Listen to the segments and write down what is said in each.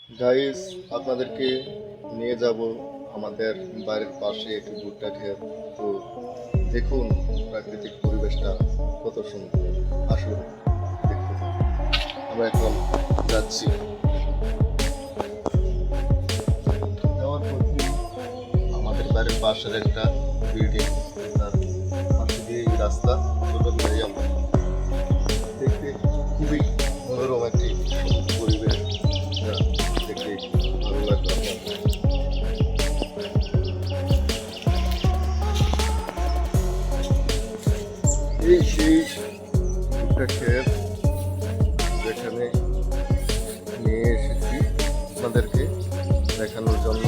Guys, আপনাদেরকে নিয়ে যাব আমাদের বাড়ির পাশে একটি ভুট্টা ক্ষেত। তো দেখুন প্রাকৃতিক পরিবেশটা কত সুন্দর। আসুন দেখতে থাকুন। আমরা এখন যাচ্ছি। যাওয়ার পথে আমাদের বাড়ির পাশের একটা বিল্ডিং, তার পাশে দিয়ে এই রাস্তা ছোট করে আমরা দেখতে খুবই মনোরম একটি পরিবেশ, যা দেখতে ভালো লাগবে আপনার। এই সেই ভুট্টা ক্ষেত যেখানে নিয়ে এসেছি আপনাদেরকে দেখানোর জন্য।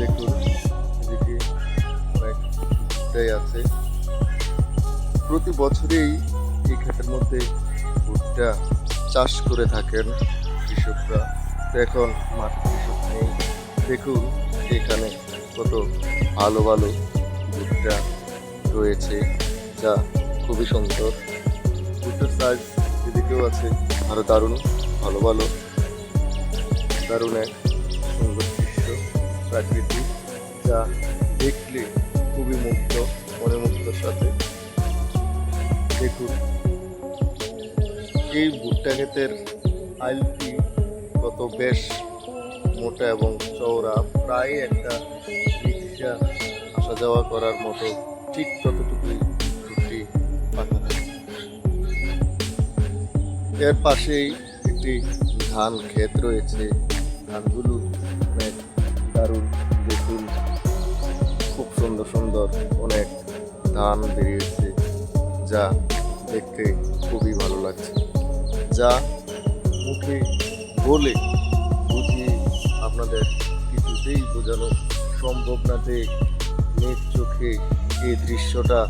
দেখুন এদিকে অনেক ভুট্টাই আছে। প্রতি বছরেই এই ক্ষেতের মধ্যে ভুট্টা চাষ করে থাকেন কৃষকরা। তো এখন মাঠে কৃষক নেই। দেখুন এখানে কত ভালো ভালো ভুট্টা রয়েছে, যা খুবই সুন্দর। ভুট্টার সাইজ এদিকেও আছে আরো দারুণ ভালো ভালো। দারুণ এক সুন্দর দৃশ্য, প্রাকৃতিক, যা দেখলে খুবই মুগ্ধ, মনে মুগ্ধর সাথে। দেখুন এই ভুট্টা ক্ষেতের আইলটি কত বেশ মোটা এবং চওড়া, প্রায় একটা রিক্সা আসা যাওয়া করার মতো, ঠিক ততটুকুই ভুট্টি পাকা থাকে। এর পাশেই একটি ধান ক্ষেত রয়েছে। ধানগুলো অনেক দারুণ। দেখুন খুব সুন্দর সুন্দর অনেক ধান বেরিয়েছে, যা দেখতে খুবই ভালো লাগছে, যা মুখে বলে বুঝিয়ে আপনাদের কিছুতেই বোঝানো সম্ভব না যে নিজ চোখে এই দৃশ্যটা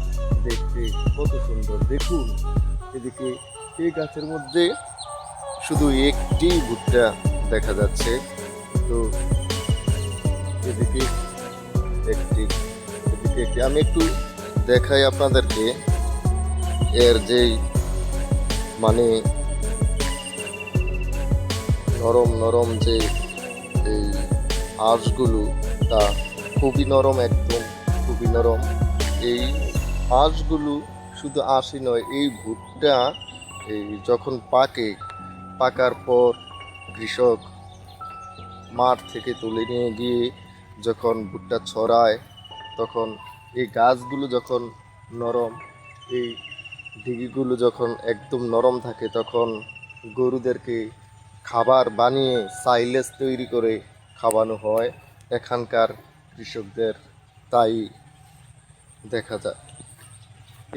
দেখতে কত সুন্দর। দেখুন এদিকে এই গাছের মধ্যে শুধু একটি ভুট্টা দেখা যাচ্ছে। তো এদিকে একটি আমি একটু দেখাই আপনাদেরকে। এর যেই মানে নরম নরম যে এই আঁশগুলো, তা খুবই নরম, একদম খুবই নরম। এই আঁশগুলো শুধু আঁশই নয়, এই ভুট্টা এই যখন পাকার পর কৃষক মাঠ থেকে তুলে নিয়ে গিয়ে যখন ভুট্টা ছড়ায়, তখন এই গাছগুলো যখন নরম, এই ডিগিগুলো যখন একদম নরম থাকে, তখন গরুদেরকে খাবার বানিয়ে সাইলেজ তৈরি করে খাওয়ানো হয়। এখানকার কৃষকদের তাই দেখা যায়।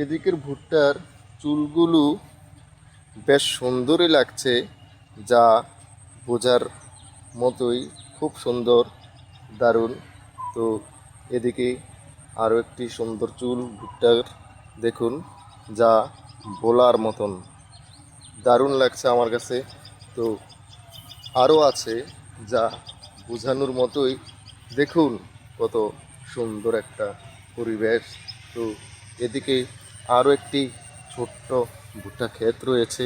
এদিকের ভুট্টার চুলগুলো বেশ সুন্দরই লাগছে, যা বোঝার মতোই, খুব সুন্দর, দারুণ। তো এদিকে আরও একটি সুন্দর চুল ভুট্টার, দেখুন, যা বলার মতন দারুণ লাগছে আমার কাছে। তো আরও আছে যা বোঝানোর মতোই। দেখুন কত সুন্দর একটা পরিবেশ। তো এদিকে আরও একটি ছোট্ট ভুট্টা ক্ষেত রয়েছে,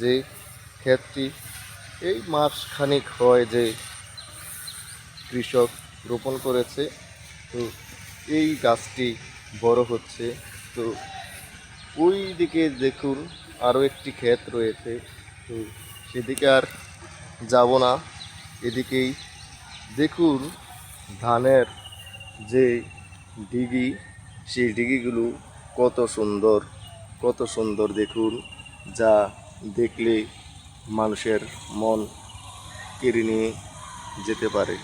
যে ক্ষেতটি এই মাসখানেক হয় যে কৃষক রোপণ করেছে। তো এই গাছটি বড় হচ্ছে। তো ওই দিকে দেখুন আরও একটি ক্ষেত রয়েছে। তো সেদিকে আর যাব না, এদিকেই দেখুন ধানের যে ডিগি, সেই ডিগিগুলো কত সুন্দর, কত সুন্দর। দেখুন, যা দেখলে মানুষের মন কেড়ে নিয়ে যেতে পারে।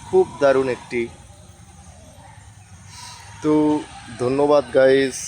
খুব দারুণ একটি। তো ধন্যবাদ গাইস।